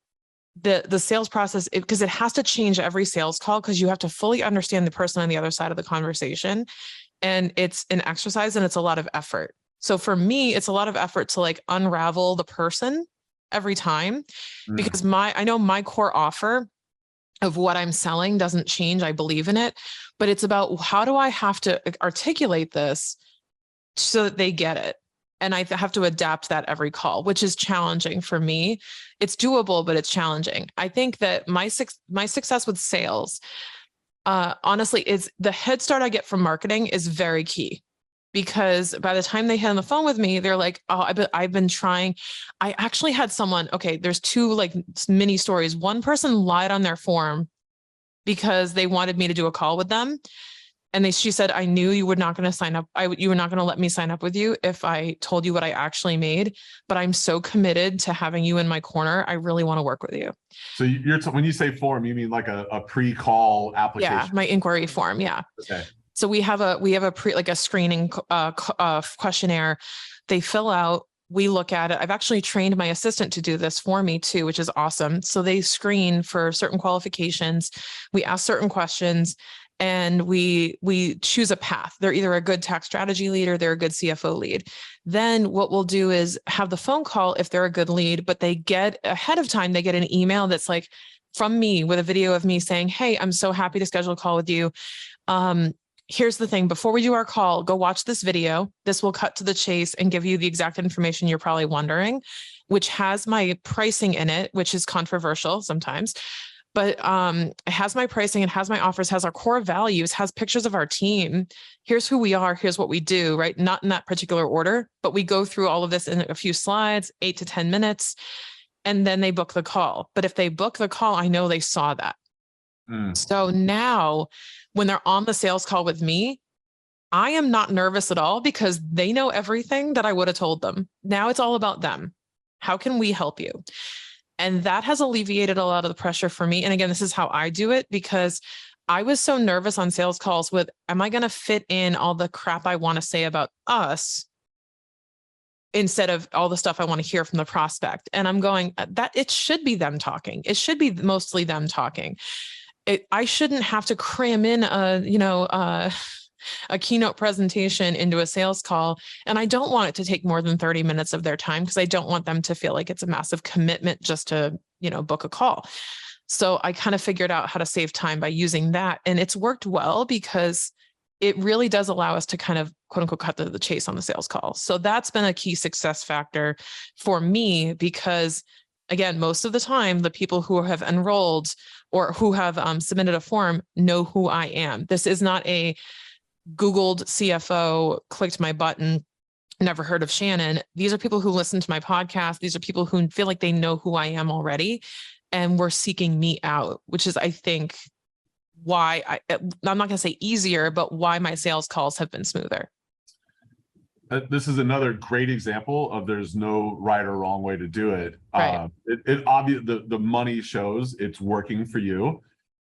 the sales process, because it has to change every sales call, because you have to fully understand the person on the other side of the conversation. And it's an exercise and it's a lot of effort. So for me, it's a lot of effort to like unravel the person every time, because I know my core offer of what I'm selling doesn't change. I believe in it, but it's about how do I have to articulate this so that they get it? And I have to adapt that every call, which is challenging for me. It's doable, but it's challenging. I think that my success with sales, honestly, is the head start I get from marketing is very key. Because by the time they hit on the phone with me, they're like, oh, I've been trying. I actually had someone, okay, there's two like mini stories. One person lied on their form because they wanted me to do a call with them. And she said, I knew you were not going to sign up. You were not going to let me sign up with you if I told you what I actually made, but I'm so committed to having you in my corner. I really want to work with you. So when you say form, you mean like a pre-call application? Yeah, my inquiry form. Yeah. Okay. So we have a screening questionnaire. They fill out, we look at it. I've actually trained my assistant to do this for me too, which is awesome. So they screen for certain qualifications. We ask certain questions and we choose a path. They're either a good tax strategy lead or they're a good CFO lead. Then what we'll do is have the phone call if they're a good lead, but they get ahead of time, they get an email that's like from me with a video of me saying, hey, I'm so happy to schedule a call with you. Here's the thing, before we do our call, go watch this video. This will cut to the chase and give you the exact information you're probably wondering, which has my pricing in it, which is controversial sometimes. But it has my pricing, it has my offers, has our core values, has pictures of our team. Here's who we are, here's what we do, right? Not in that particular order, but we go through all of this in a few slides, 8 to 10 minutes, and then they book the call. But if they book the call, I know they saw that. So now when they're on the sales call with me, I am not nervous at all because they know everything that I would have told them. Now it's all about them. How can we help you? And that has alleviated a lot of the pressure for me. And again, this is how I do it, because I was so nervous on sales calls with, am I going to fit in all the crap I want to say about us instead of all the stuff I want to hear from the prospect. And I'm going, that it should be them talking. It should be mostly them talking. I shouldn't have to cram in a keynote presentation into a sales call. And I don't want it to take more than 30 minutes of their time, because I don't want them to feel like it's a massive commitment just to, book a call. So I kind of figured out how to save time by using that. And it's worked well, because it really does allow us to kind of quote unquote cut to the chase on the sales call. So that's been a key success factor for me, because again, most of the time, the people who have enrolled or who have submitted a form know who I am. This is not a Googled CFO, clicked my button, never heard of Shannon. These are people who listen to my podcast. These are people who feel like they know who I am already, and were seeking me out, which is, I think, why I'm not going to say easier, but why my sales calls have been smoother. This is another great example of there's no right or wrong way to do it. Right. It obvious the money shows it's working for you.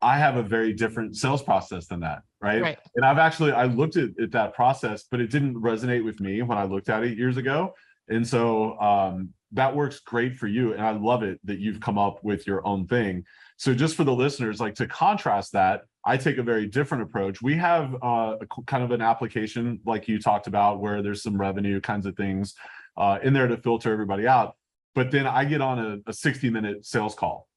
I have a very different sales process than that, right? And I looked at that process, but it didn't resonate with me when I looked at it years ago. And so that works great for you. And I love it that you've come up with your own thing. So just for the listeners, like, to contrast that, I take a very different approach. We have a kind of an application like you talked about, where there's some revenue kinds of things in there to filter everybody out. But then I get on a 60-minute sales call,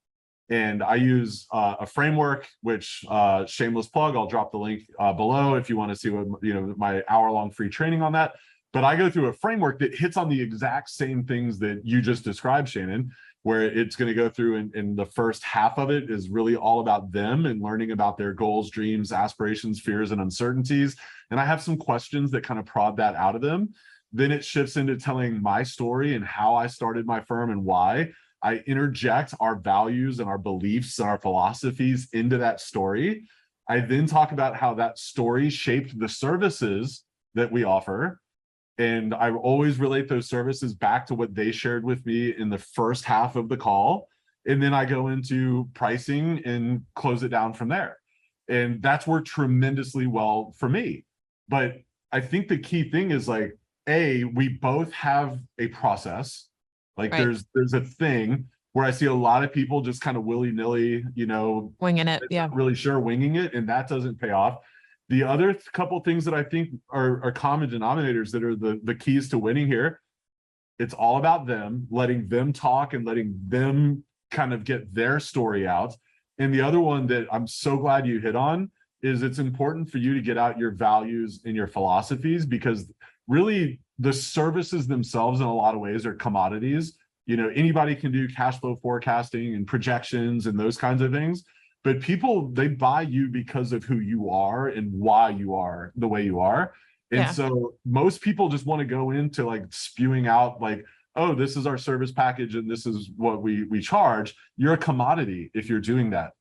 and I use a framework, which shameless plug, I'll drop the link below if you want to see what, my hour-long free training on that. But I go through a framework that hits on the exact same things that you just described, Shannon, where it's going to go through, and the first half of it is really all about them and learning about their goals, dreams, aspirations, fears, and uncertainties. And I have some questions that kind of prod that out of them. Then it shifts into telling my story and how I started my firm and why. I interject our values and our beliefs and our philosophies into that story. I then talk about how that story shaped the services that we offer. And I always relate those services back to what they shared with me in the first half of the call. And then I go into pricing and close it down from there. And that's worked tremendously well for me. But I think the key thing is, like, we both have a process. Like, there's a thing where I see a lot of people just kind of willy-nilly, winging it. Yeah. Not really sure, winging it. And that doesn't pay off. The other couple things that I think are common denominators that are the keys to winning here, it's all about them, letting them talk and letting them kind of get their story out. And the other one that I'm so glad you hit on is, it's important for you to get out your values and your philosophies, because really the services themselves in a lot of ways are commodities. Anybody can do cash flow forecasting and projections and those kinds of things. But people, they buy you because of who you are and why you are the way you are. And so most people just want to go into, like, spewing out, like, oh, this is our service package and this is what we charge. You're a commodity if you're doing that.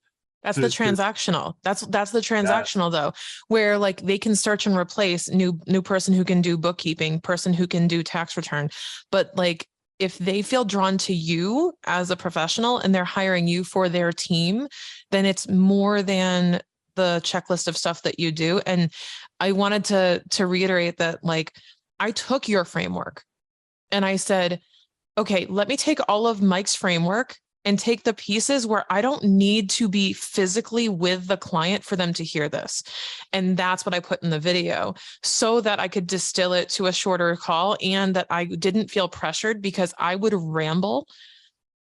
That's the transactional. That's the transactional though, where, like, they can search and replace new person who can do bookkeeping, person who can do tax return. But, like, if they feel drawn to you as a professional and they're hiring you for their team, then it's more than the checklist of stuff that you do. And I wanted to reiterate that, like, I took your framework and I said, okay, let me take all of Mike's framework and take the pieces where I don't need to be physically with the client for them to hear this. And that's what I put in the video, so that I could distill it to a shorter call, and that I didn't feel pressured, because I would ramble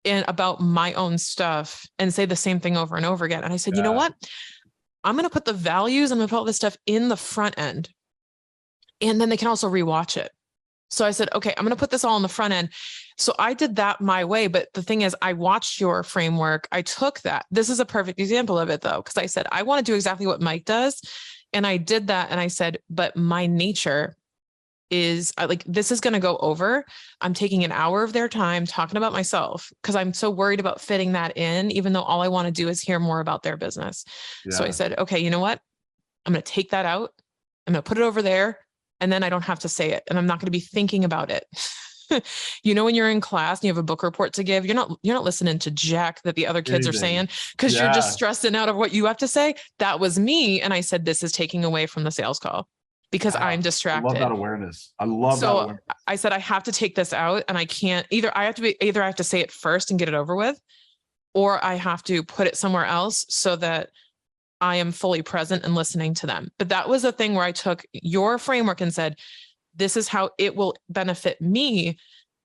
about my own stuff and say the same thing over and over again. And I said, you know what? I'm going to put the values, I'm going to put all this stuff in the front end, and then they can also rewatch it. So I said, okay, I'm going to put this all in the front end. So I did that my way. But the thing is, I watched your framework. I took that. This is a perfect example of it, though, because I said, I want to do exactly what Mike does. And I did that. And I said, but my nature is, like, this is going to go over. I'm taking an hour of their time talking about myself, because I'm so worried about fitting that in, even though all I want to do is hear more about their business. So I said, okay, you know what? I'm going to take that out. I'm going to put it over there. And then I don't have to say it, and I'm not going to be thinking about it. When you're in class and you have a book report to give, you're not listening to jack that the other kids are saying, because you're just stressing out of what you have to say. That was me. And I said, this is taking away from the sales call. because I'm I love distracted. that awareness. I love that So awareness. I said, I have to take this out, and I can't either. I have to say it first and get it over with, or I have to put it somewhere else so that I am fully present and listening to them. But that was a thing where I took your framework and said, this is how it will benefit me,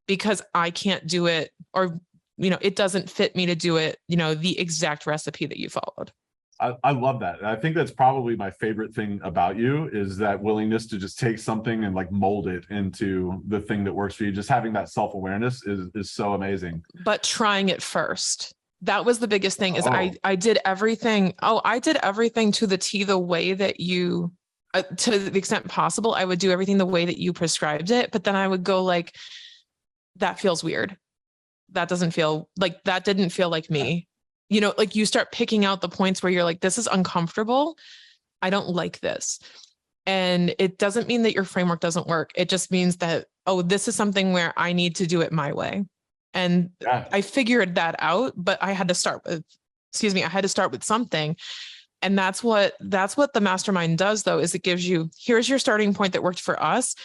because I can't do it, or, it doesn't fit me to do it, the exact recipe that you followed. I love that. And I think that's probably my favorite thing about you, is that willingness to just take something and like mold it into the thing that works for you. Just having that self-awareness is so amazing. But trying it first. That was the biggest thing, is I did everything. I did everything to the T, the way that to the extent possible, I would do everything the way that you prescribed it. But then I would go like, that feels weird. That doesn't feel like, that didn't feel like me. Like you start picking out the points where you're like, this is uncomfortable. I don't like this. And it doesn't mean that your framework doesn't work. It just means that, this is something where I need to do it my way. And I figured that out, but I had to start with, I had to start with something. And that's what the mastermind does, though, is it gives you, here's your starting point that worked for us.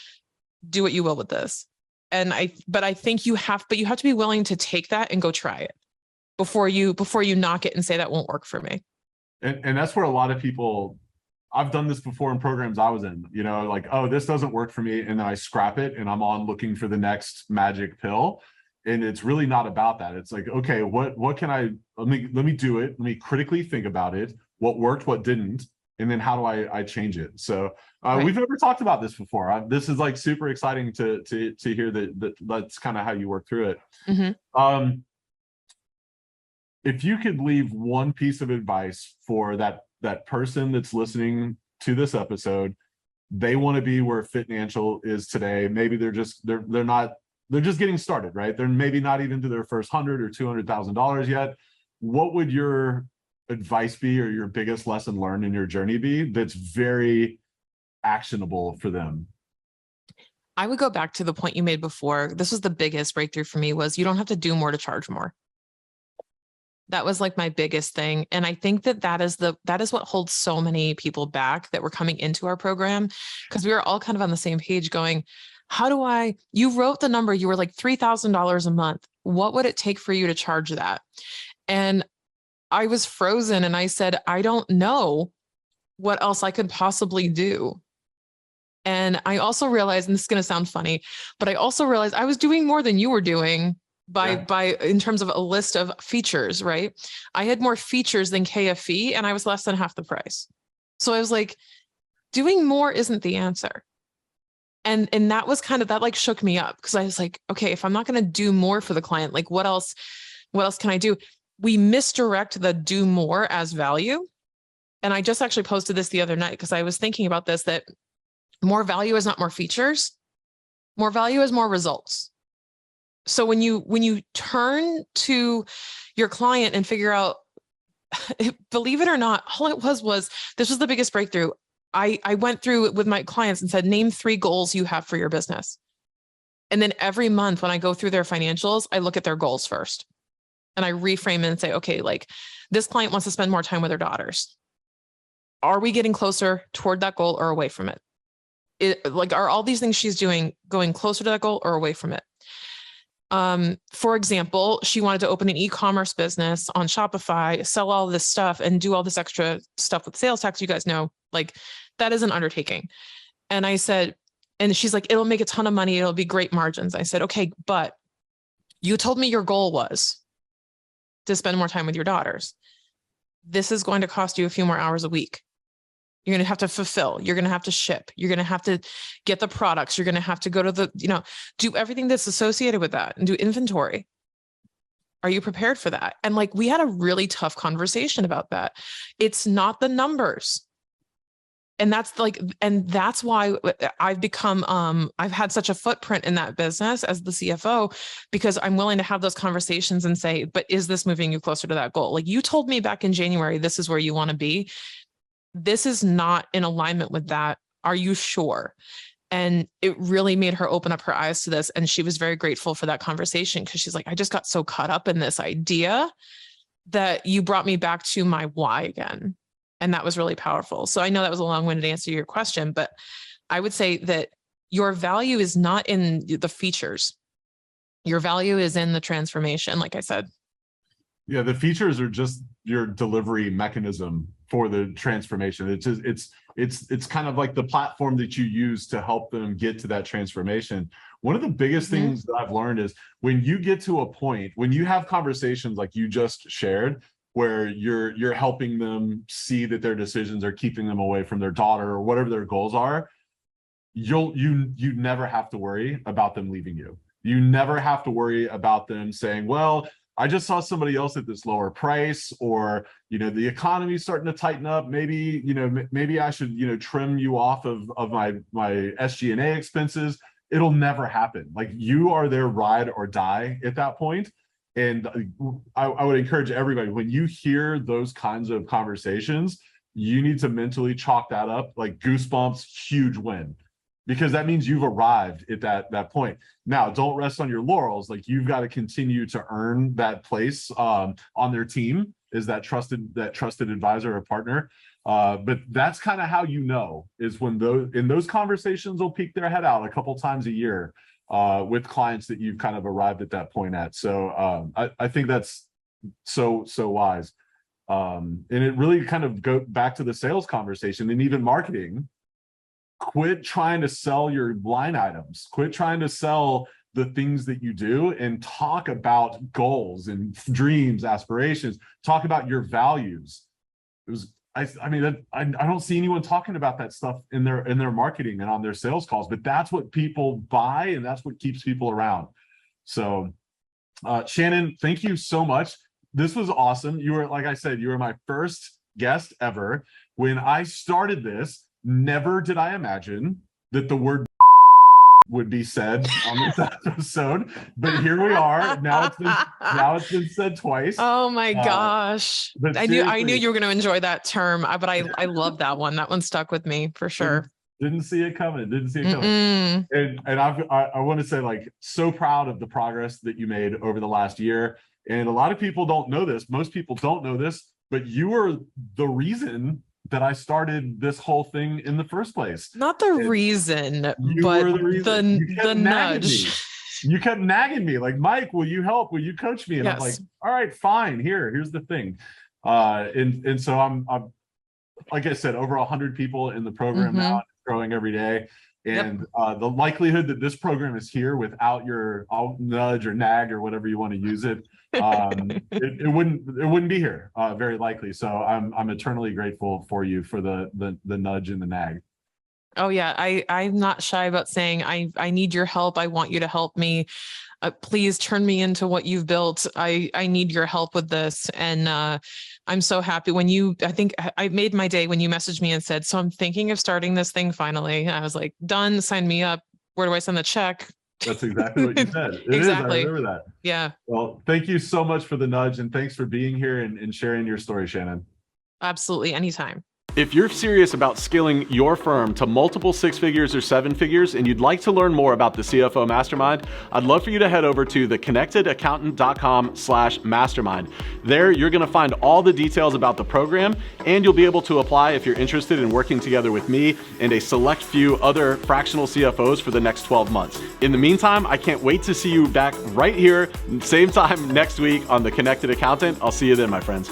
Do what you will with this. And I think you have to be willing to take that and go try it before you knock it and say that won't work for me. And that's where a lot of people, I've done this before in programs I was in, like, this doesn't work for me. And then I scrap it and I'm on looking for the next magic pill. And it's really not about that. It's like, okay, what can let me do it. Let me critically think about it. What worked, what didn't, and then how do I change it? So Right. We've never talked about this before. This is like super exciting to hear that's kind of how you work through it. Mm-hmm. If you could leave one piece of advice for that person that's listening to this episode, they want to be where Financial is today. Maybe they're just getting started, right? They're maybe not even to their first $100,000 or $200,000 yet. What would your advice be, or your biggest lesson learned in your journey be, that's very actionable for them? I would go back to the point you made before. This was the biggest breakthrough for me, was you don't have to do more to charge more. That was like my biggest thing. And I think that is what holds so many people back that were coming into our program, because we were all kind of on the same page going, you wrote the number, you were like $3,000 a month. What would it take for you to charge that? And I was frozen, and I said, I don't know what else I could possibly do. And I also realized, and this is going to sound funny, but I also realized I was doing more than you were doing by in terms of a list of features, right? I had more features than KFE, and I was less than half the price. So I was like, doing more isn't the answer. And that was kind of, that like shook me up, because I was like, okay, if I'm not going to do more for the client, like what else can I do? We misdirect the do more as value. And I just actually posted this the other night, because I was thinking about this, that more value is not more features. More value is more results. So when you turn to your client and figure out, believe it or not, all it was this was the biggest breakthrough. I went through with my clients and said, name 3 goals you have for your business. And then every month when I go through their financials, I look at their goals first. And I reframe it and say, okay, like this client wants to spend more time with their daughters. Are we getting closer toward that goal or away from it? Are all these things she's doing going closer to that goal or away from it? For example, she wanted to open an e-commerce business on Shopify, sell all this stuff and do all this extra stuff with sales tax. You guys know, like that is an undertaking. And I said, and she's like, it'll make a ton of money. It'll be great margins. I said, okay, but you told me your goal was to spend more time with your daughters. This is going to cost you a few more hours a week. You're going to have to fulfill. You're going to have to ship. You're going to have to get the products. You're going to have to go to do everything that's associated with that and do inventory. Are you prepared for that? And like, we had a really tough conversation about that. It's not the numbers. And that's why I've become, I've had such a footprint in that business as the CFO, because I'm willing to have those conversations and say, but is this moving you closer to that goal? Like you told me back in January, this is where you want to be. This is not in alignment with that. Are you sure? And it really made her open up her eyes to this. And she was very grateful for that conversation, because she's like, I just got so caught up in this idea that you brought me back to my why again. And that was really powerful. So I know that was a long-winded answer to your question, but I would say that your value is not in the features. Your value is in the transformation, like I said. Yeah, the features are just your delivery mechanism for the transformation. It's kind of like the platform that you use to help them get to that transformation. One of the biggest things that I've learned is when you get to a point, when you have conversations like you just shared, where you're helping them see that their decisions are keeping them away from their daughter or whatever their goals are, you never have to worry about them leaving you. You never have to worry about them saying, well, I just saw somebody else at this lower price, or, the economy's starting to tighten up. Maybe, maybe I should, trim you off of my SG&A expenses. It'll never happen. Like, you are their ride or die at that point. And I would encourage everybody, when you hear those kinds of conversations, you need to mentally chalk that up like goosebumps, huge win. Because that means you've arrived at that point. Now, don't rest on your laurels. Like, you've got to continue to earn that place on their team as that trusted advisor or partner. But that's kind of how is when those conversations will peek their head out a couple times a year with clients that you've kind of arrived at that point at. So I think that's so wise. And it really kind of go back to the sales conversation and even marketing. Quit trying to sell your line items. Quit trying to sell the things that you do, and talk about goals and dreams, aspirations. Talk about your values. I don't see anyone talking about that stuff in their marketing and on their sales calls, but that's what people buy, and that's what keeps people around. So, Shannon, thank you so much. This was awesome. You were, like I said, you were my first guest ever. When I started this, never did I imagine that the word would be said on this episode, but here we are. Now it's been said twice. Oh my gosh. I knew you were going to enjoy that term, but I love that one. That one stuck with me for sure. Didn't see it coming. And I want to say, like, so proud of the progress that you made over the last year. And a lot of people don't know this. Most people don't know this, but you were the reason that I started this whole thing in the first place. Not the reason, but the nudge. You kept nagging me, like, Mike, will you help? Will you coach me? And I'm like, all right, fine. Here's the thing. And so I'm like I said, over 100 people in the program now, growing every day. And the likelihood that this program is here without your nudge or nag or whatever you want to use it, it wouldn't be here, very likely. So I'm eternally grateful for you for the nudge and the nag. Oh yeah, I'm not shy about saying I need your help. I want you to help me. Please turn me into what you've built. I need your help with this. And I'm so happy I think I made my day when you messaged me and said, so I'm thinking of starting this thing finally. I was like, done, sign me up. Where do I send the check? That's exactly what you said. Exactly. I remember that. Yeah. Well, thank you so much for the nudge, and thanks for being here and sharing your story, Shannon. Absolutely. Anytime. If you're serious about scaling your firm to multiple 6 figures or 7 figures, and you'd like to learn more about the CFO Mastermind, I'd love for you to head over to theconnectedaccountant.com/mastermind. There, you're going to find all the details about the program, and you'll be able to apply if you're interested in working together with me and a select few other fractional CFOs for the next 12 months. In the meantime, I can't wait to see you back right here, same time next week on The Connected Accountant. I'll see you then, my friends.